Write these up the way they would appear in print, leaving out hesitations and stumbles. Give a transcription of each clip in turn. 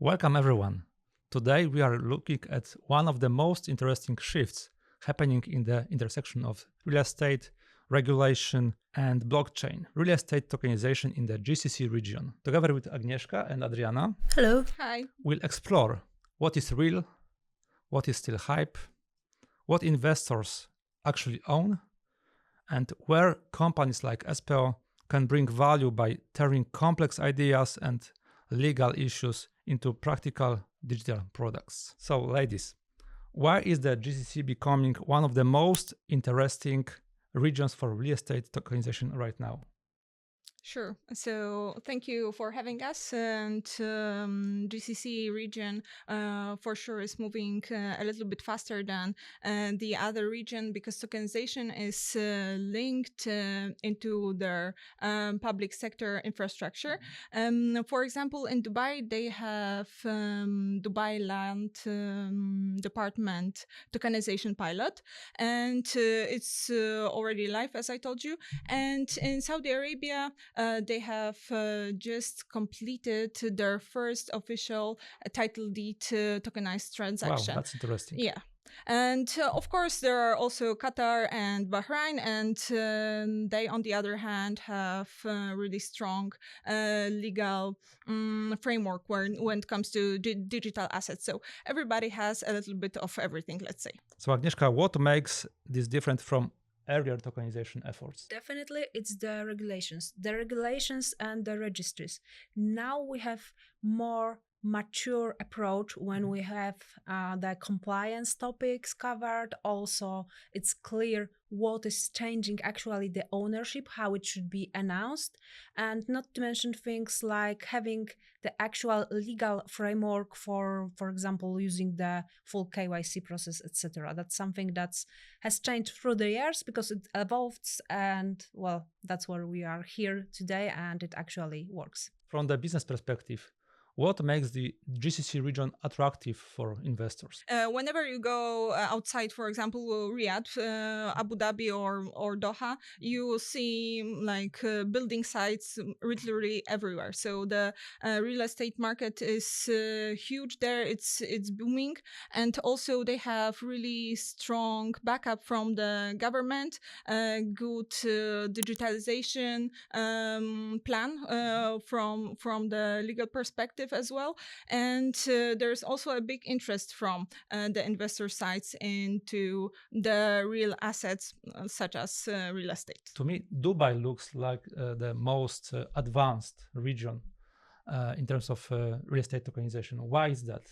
Welcome everyone. Today we are looking at one of the most interesting shifts happening in the intersection of real estate, regulation and blockchain, real estate tokenization in the GCC region. Together with Agnieszka and Adriana, Hello. Hi. we'll explore what is real, what is still hype, what investors actually own, and where companies like Espeo can bring value by turning complex ideas and legal issues into practical digital products. So, ladies, why is the GCC becoming one of the most interesting regions for real estate tokenization right now? Sure. So thank you for having us. And GCC region for sure is moving a little bit faster than the other region because tokenization is linked into their public sector infrastructure. For example, in Dubai, they have Dubai Land Department tokenization pilot, and it's already live, as I told you. And in Saudi Arabia, they have just completed their first official title deed tokenized transaction. Wow, that's interesting. Yeah. And of course, there are also Qatar and Bahrain, and they, on the other hand, have really strong legal framework when it comes to digital assets. So everybody has a little bit of everything, let's say. So, Agnieszka, what makes this different from earlier tokenization efforts? Definitely, it's the regulations and the registries. Now we have more mature approach when we have the compliance topics covered. Also, it's clear what is changing actually the ownership, how it should be announced, and not to mention things like having the actual legal framework for example, using the full KYC process, etc. That's something that has changed through the years because it evolves, and well, that's where we are here today, and it actually works. From the business perspective, what makes the GCC region attractive for investors? Whenever you go outside, for example, Riyadh, Abu Dhabi, or Doha, you will see like building sites literally everywhere. So the real estate market is huge there. It's booming, and also they have really strong backup from the government, good digitalization plan from the legal perspective as well. And there's also a big interest from the investor sides into the real assets such as real estate. To me, Dubai looks like the most advanced region in terms of real estate tokenization. Why is that?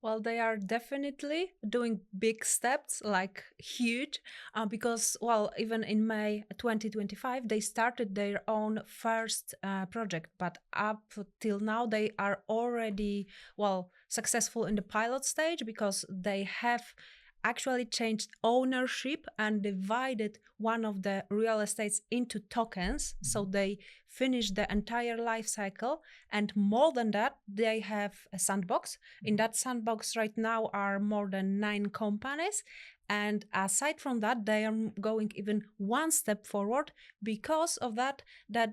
Well, they are definitely doing big steps, like huge, because, well, even in May 2025, they started their own first project, but up till now, they are already, well, successful in the pilot stage because they have actually changed ownership and divided one of the real estates into tokens. So they finished the entire life cycle. And more than that, they have a sandbox. In that sandbox right now are more than 9 companies. And aside from that, they are going even one step forward because of that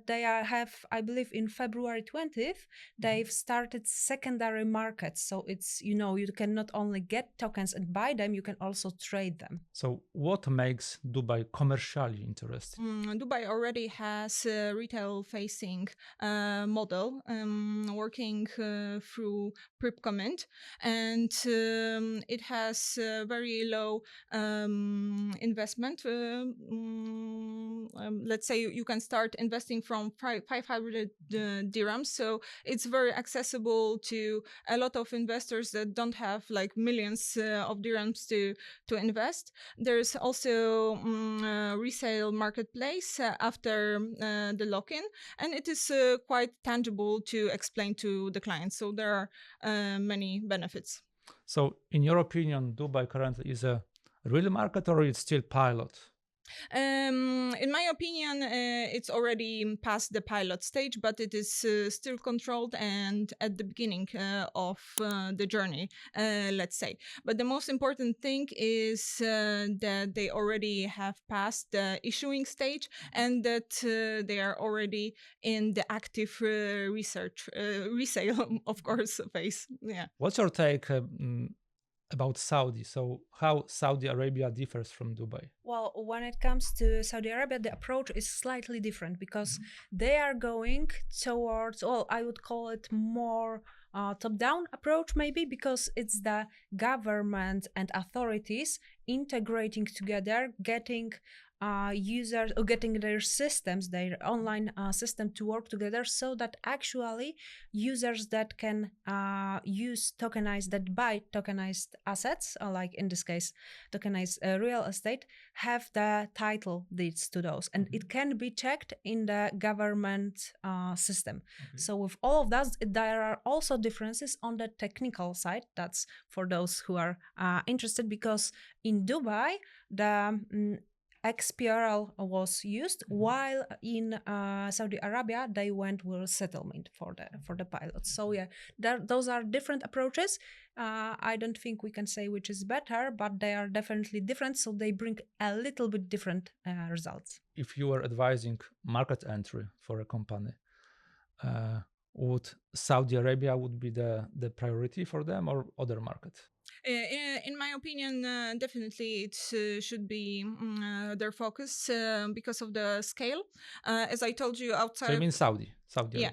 they have, I believe in February 20th, they've started secondary markets. So it's, you can not only get tokens and buy them, you can also trade them. So what makes Dubai commercially interesting? Dubai already has a retail-facing model working through Pripcommit, and it has very low investment. Let's say you can start investing from 500 dirhams, so it's very accessible to a lot of investors that don't have like millions of dirhams to invest. There's also resale marketplace after the lock-in, and it is quite tangible to explain to the clients. So there are many benefits. So in your opinion, Dubai currently is a real market or it's still pilot? In my opinion, it's already past the pilot stage, but it is still controlled and at the beginning of the journey, let's say. But the most important thing is that they already have passed the issuing stage and that they are already in the active resale, of course, phase. Yeah. What's your take about Saudi? So how Saudi Arabia differs from Dubai? Well, when it comes to Saudi Arabia, the approach is slightly different because they are going towards, well, I would call it more top-down approach, maybe, because it's the government and authorities integrating together, getting users or getting their systems, their online system to work together so that actually users that can use tokenized, that buy tokenized assets, like in this case, tokenized real estate, have the title deeds to those. And it can be checked in the government system. Okay. So with all of that, there are also differences on the technical side. That's for those who are interested, because in Dubai, the XPRL was used, while in Saudi Arabia they went with settlement for the pilots. So yeah, those are different approaches. I don't think we can say which is better, but they are definitely different. So they bring a little bit different results. If you were advising market entry for a company, would Saudi Arabia would be the priority for them or other market? In my opinion, definitely it should be their focus because of the scale. As I told you, outside. So you mean Saudi Yeah.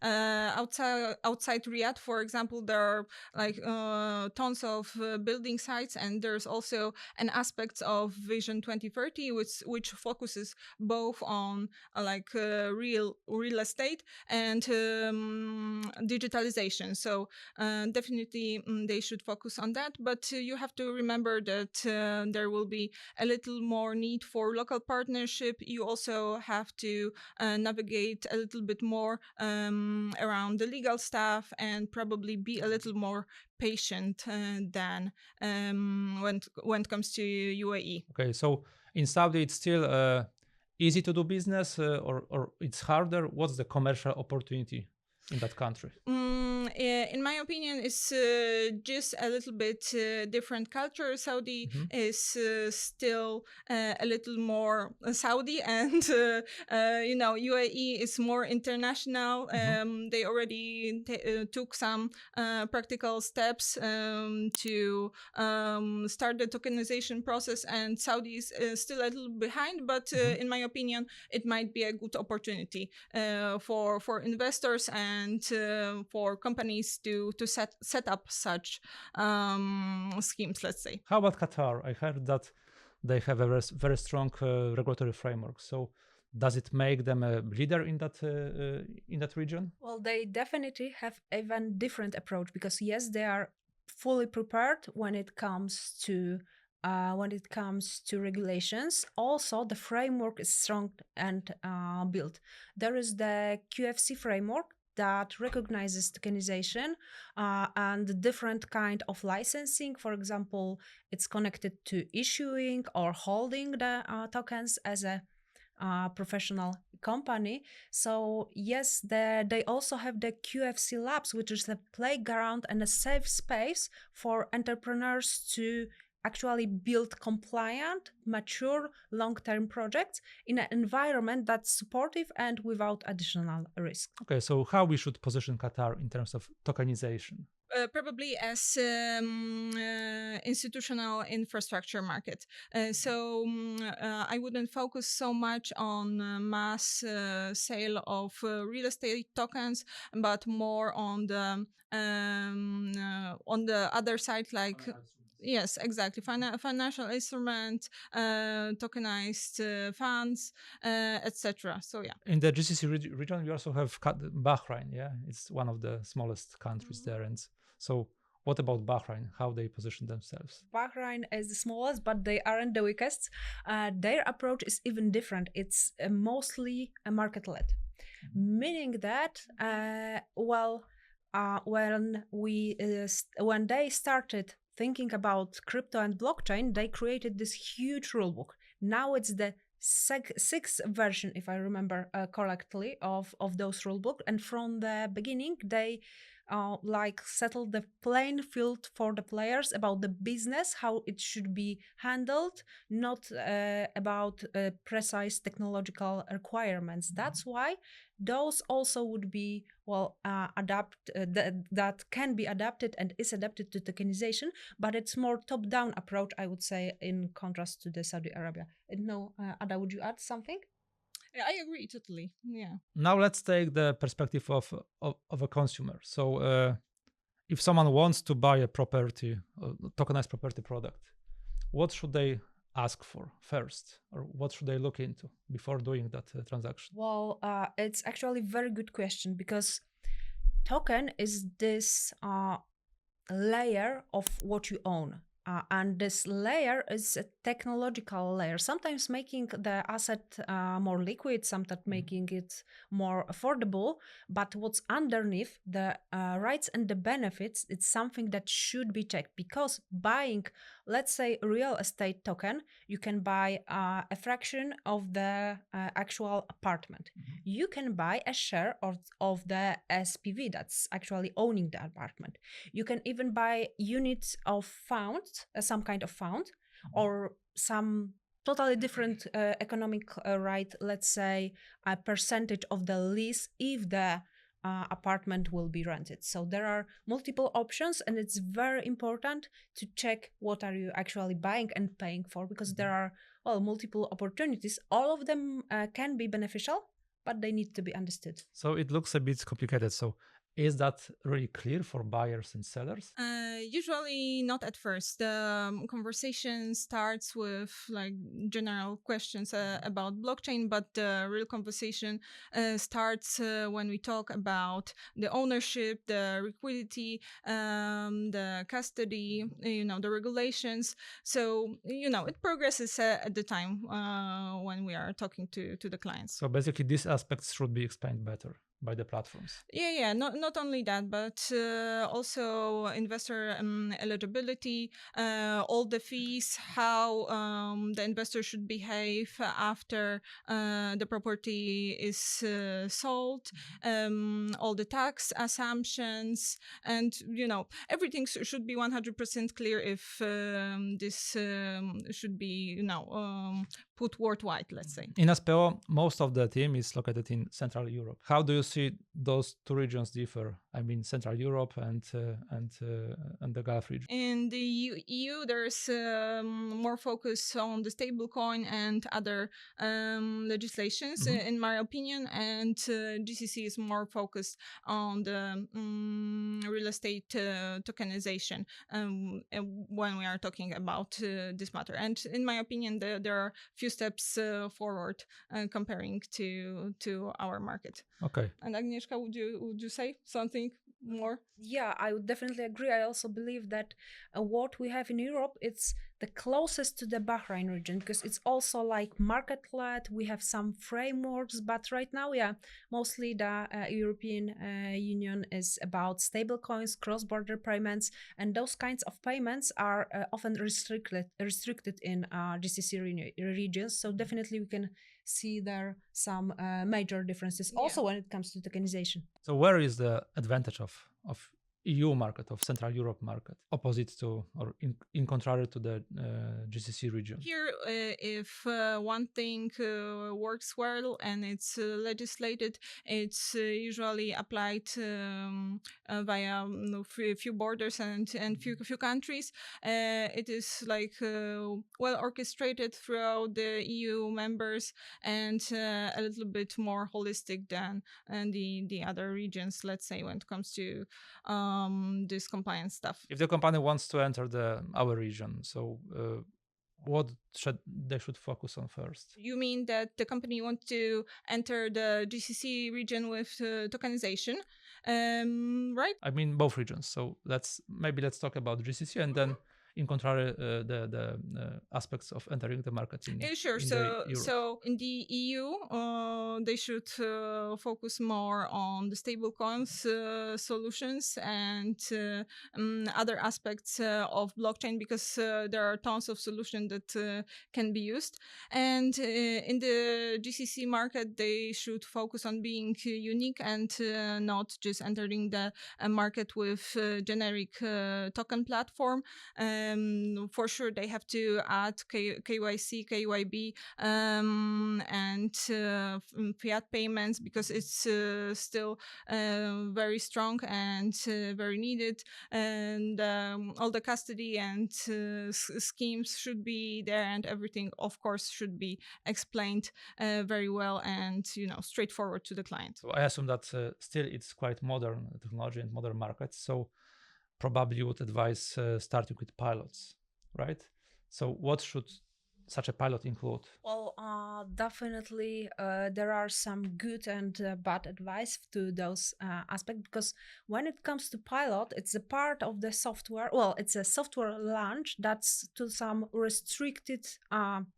Arabia? Outside Riyadh, for example, there are like tons of building sites, and there's also an aspect of Vision 2030, which focuses both on real estate and digitalization. So definitely they should focus on that. But you have to remember that there will be a little more need for local partnership. You also have to navigate a little bit more around the legal stuff and probably be a little more patient than when it comes to UAE. Okay, so in Saudi it's still easy to do business or it's harder? What's the commercial opportunity in that country? In my opinion, it's just a little bit different culture. Saudi is still a little more Saudi, and UAE is more international. They already took some practical steps to start the tokenization process, and Saudi is still a little behind. But in my opinion, it might be a good opportunity for investors and for companies to set up such schemes, let's say. How about Qatar? I heard that they have a very strong regulatory framework. So does it make them a leader in that region? Well, they definitely have even different approach, because yes, they are fully prepared when it comes to regulations. Also, the framework is strong and built. There is the QFC framework that recognizes tokenization and different kind of licensing. For example, it's connected to issuing or holding the tokens as a professional company. So yes, they also have the QFC Labs, which is a playground and a safe space for entrepreneurs to actually build compliant, mature, long-term projects in an environment that's supportive and without additional risk. Okay, so how we should position Qatar in terms of tokenization? Probably as institutional infrastructure market. I wouldn't focus so much on mass sale of real estate tokens, but more on the other side, like. Yes, exactly. Financial instruments, tokenized funds, etc. So yeah. In the GCC region, we also have Bahrain. Yeah, it's one of the smallest countries there. And so, what about Bahrain? How they position themselves? Bahrain is the smallest, but they aren't the weakest. Their approach is even different. It's mostly a market-led, meaning that when they started thinking about crypto and blockchain, they created this huge rulebook. Now it's the sixth version, if I remember correctly, of those rulebook. And from the beginning, they like settle the playing field for the players about the business, how it should be handled, not about precise technological requirements. That's why those also would be that can be adapted and is adapted to tokenization, but it's more top-down approach, I would say, in contrast to the Saudi Arabia. No, Ada, would you add something? I agree totally. Yeah. Now let's take the perspective of a consumer. So if someone wants to buy a property, a tokenized property product, what should they ask for first, or what should they look into before doing that transaction? Well, it's actually a very good question, because token is this layer of what you own. And this layer is a technological layer, sometimes making the asset more liquid, sometimes making it more affordable. But what's underneath the rights and the benefits, it's something that should be checked. Because buying, let's say, real estate token, you can buy a fraction of the actual apartment. You can buy a share of the SPV that's actually owning the apartment. You can even buy units of funds, some kind of fund, or some totally different economic right, let's say a percentage of the lease if the apartment will be rented. So there are multiple options, and it's very important to check what are you actually buying and paying for, because there are multiple opportunities. All of them can be beneficial, but they need to be understood. So it looks a bit complicated. So is that really clear for buyers and sellers? Usually not at first. The conversation starts with like general questions about blockchain, but the real conversation starts when we talk about the ownership, the liquidity, the custody, the regulations. So, it progresses at the time when we are talking to the clients. So basically these aspects should be explained better by the platforms. Yeah. Not only that, but also investor eligibility, all the fees, how the investor should behave after the property is sold, all the tax assumptions, and everything should be 100% clear if this should be put worldwide, let's say. In Espeo, most of the team is located in Central Europe. How do you see those two regions differ? I mean, Central Europe and the Gulf region. In the EU, there's more focus on the stablecoin and other legislations, in my opinion, and GCC is more focused on the real estate tokenization when we are talking about this matter. And in my opinion, there are few steps forward comparing to our market. Okay. And Agnieszka, would you say something more? Yeah, I would definitely agree. I also believe that what we have in Europe, it's the closest to the Bahrain region, because it's also like market-led. We have some frameworks, but right now, mostly the European Union is about stablecoins, cross-border payments, and those kinds of payments are often restricted in GCC regions. So definitely we can see there some major differences also when it comes to tokenization. So where is the advantage of EU market, of Central Europe market, opposite to or in contrary to the GCC region? Here, if one thing works well and it's legislated, it's usually applied via few borders and few countries. It is like well orchestrated throughout the EU members and a little bit more holistic than the other regions, let's say, when it comes to this compliance stuff. If the company wants to enter our region, so what they should focus on first? You mean that the company wants to enter the GCC region with tokenization, right? I mean both regions. So let's talk about GCC, and then in contrary the aspects of entering the market in Sure. in the Europe. So in the EU, they should focus more on the stablecoins solutions and other aspects of blockchain, because there are tons of solutions that can be used. And in the GCC market, they should focus on being unique and not just entering the market with generic token platform. For sure, they have to add KYC, KYB, and fiat payments, because it's still very strong and very needed. And all the custody and schemes should be there, and everything, of course, should be explained very well and straightforward to the client. So I assume that still it's quite modern technology and modern markets. So probably you would advise starting with pilots, right? So what should such a pilot include? Well, definitely there are some good and bad advice to those aspects, because when it comes to pilot, it's a part of the software. Well, it's a software launch that's to some restricted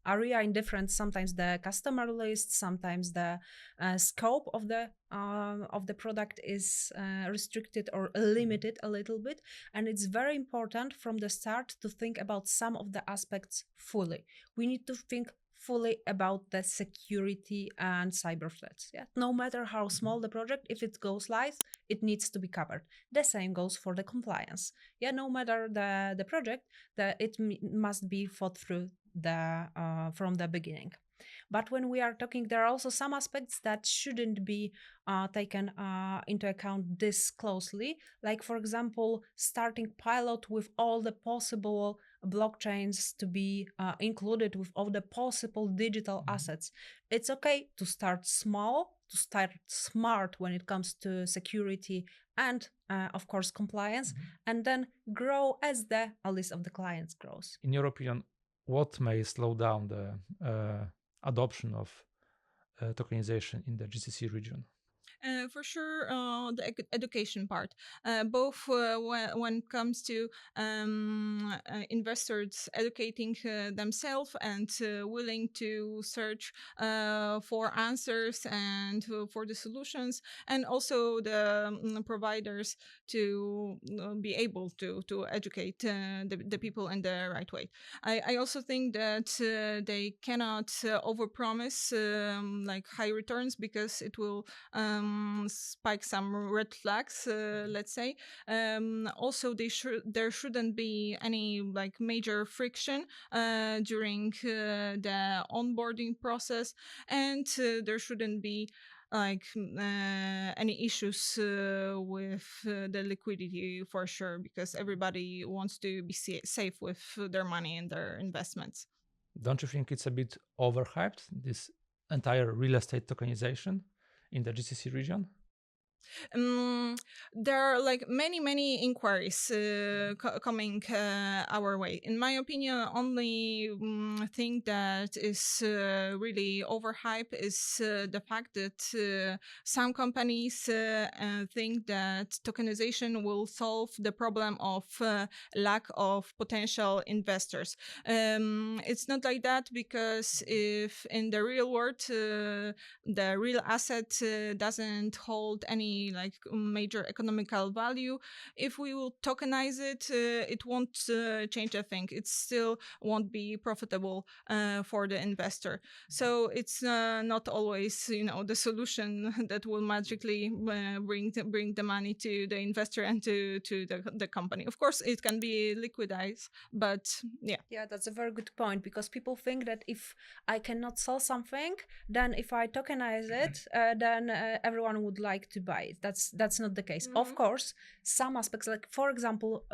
area in different, sometimes the customer list, sometimes the scope of the product is restricted or limited a little bit. And it's very important from the start to think about some of the aspects fully. We need to think fully about the security and cyber threats. Yeah, no matter how small the project, if it goes live, it needs to be covered. The same goes for the compliance. Yeah, no matter the project, must be thought through from the beginning. But when we are talking, there are also some aspects that shouldn't be taken into account this closely. Like, for example, starting pilot with all the possible blockchains to be included, with all the possible digital assets. It's okay to start small, to start smart when it comes to security and, of course, compliance, and then grow as the list of the clients grows. In your opinion, what may slow down the adoption of tokenization in the GCC region? For sure, the education part, both when it comes to investors educating themselves and willing to search for answers and for the solutions, and also the providers to be able to educate the people in the right way. I also think that they cannot overpromise like high returns, because it will spike some red flags, let's say. Also, there shouldn't be any like major friction during the onboarding process, and there shouldn't be like any issues with the liquidity, for sure, because everybody wants to be safe with their money and their investments. Don't you think it's a bit overhyped, this entire real estate tokenization in the GCC region? There are like many inquiries coming our way. In my opinion, only thing that is really overhyped is the fact that some companies think that tokenization will solve the problem of lack of potential investors. It's not like that, because if in the real world the real asset doesn't hold any like major economical value, if we will tokenize it, it won't change a thing. It still won't be profitable for the investor. So it's not always the solution that will magically bring the money to the investor and to the company. Of course, it can be liquidized, but Yeah, that's a very good point, because people think that if I cannot sell something, then if I tokenize it, then everyone would like to buy it. That's not the case. Of course, some aspects, like for example,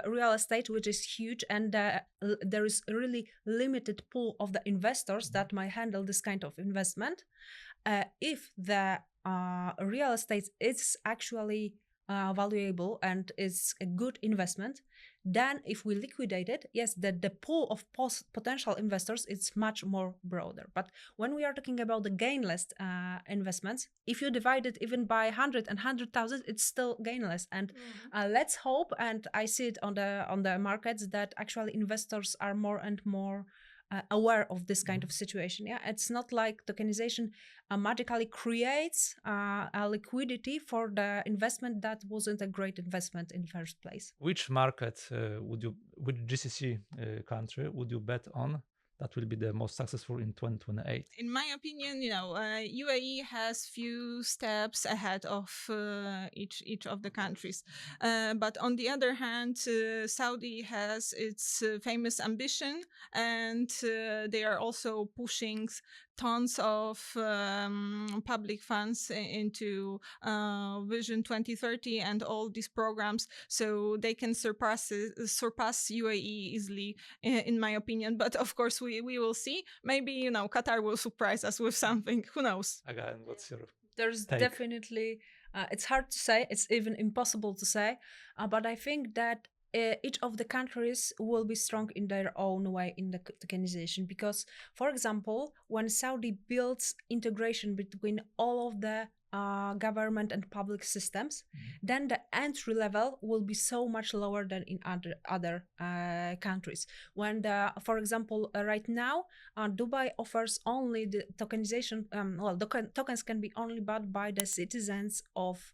real estate, which is huge, and there is a really limited pool of the investors that might handle this kind of investment. If the real estate is actually valuable and is a good investment, then if we liquidate it, yes, the pool of potential investors is much more broader. But when we are talking about the gainless investments, if you divide it even by 100 and 100,000, it's still gainless. And let's hope, and I see it on the markets, that actually investors are more and more aware of this kind of situation. Yeah, it's not like tokenization magically creates a liquidity for the investment that wasn't a great investment in the first place. Which market which GCC country would you bet on that will be the most successful in 2028? In my opinion, UAE has few steps ahead of each of the countries. But on the other hand, Saudi has its famous ambition, and they are also pushing tons of public funds into Vision 2030 and all these programs, so they can surpass UAE easily, in my opinion. But of course, we will see. Maybe Qatar will surprise us with something. Who knows? Again, what's your There's take? Definitely, it's hard to say. It's even impossible to say. But I think that each of the countries will be strong in their own way in the tokenization. Because, for example, when Saudi builds integration between all of the government and public systems, then the entry level will be so much lower than in other countries. When for example, right now, Dubai offers only the tokenization. Tokens can be only bought by the citizens of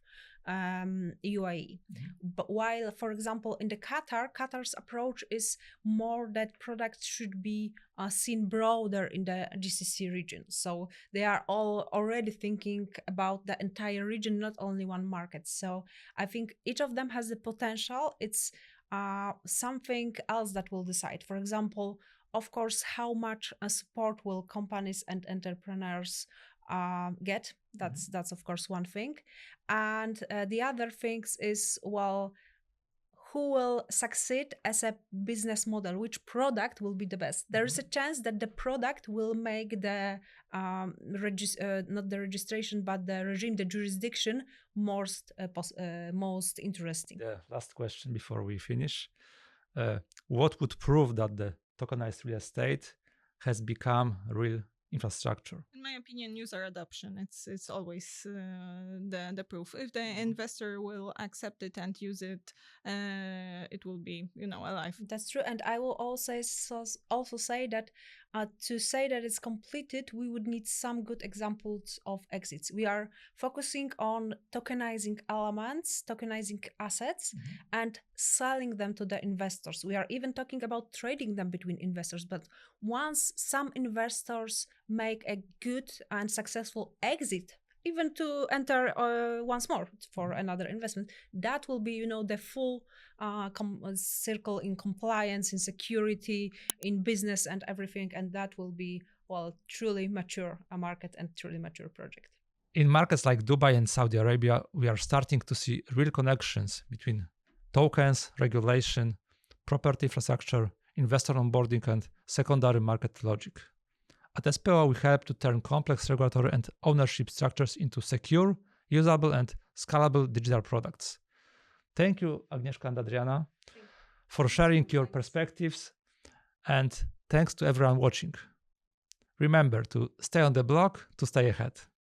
UAE. But while, for example, in the Qatar's approach is more that products should be seen broader in the GCC region. So they are all already thinking about the entire region, not only one market. So I think each of them has the potential. It's something else that will decide. For example, of course, how much support will companies and entrepreneurs get. That's of course one thing. And the other things is, well, who will succeed as a business model, which product will be the best. There is a chance that the product will make the not the registration, but the regime, the jurisdiction most interesting. The last question before we finish. What would prove that the tokenized real estate has become real infrastructure? In my opinion, user adoption. It's always the proof. If the investor will accept it and use it, it will be alive. That's true. And I will also say that to say that it's completed, we would need some good examples of exits. We are focusing on tokenizing elements, tokenizing assets, and selling them to the investors. We are even talking about trading them between investors. But once some investors make a good and successful exit, even to enter once more for another investment, that will be, the full circle in compliance, in security, in business and everything. And that will be, truly mature a market and truly mature project. In markets like Dubai and Saudi Arabia, we are starting to see real connections between tokens, regulation, property infrastructure, investor onboarding, and secondary market logic. At Espeo, we help to turn complex regulatory and ownership structures into secure, usable, and scalable digital products. Thank you, Agnieszka and Adriana, for sharing your perspectives, and thanks to everyone watching. Remember to stay on the block to stay ahead.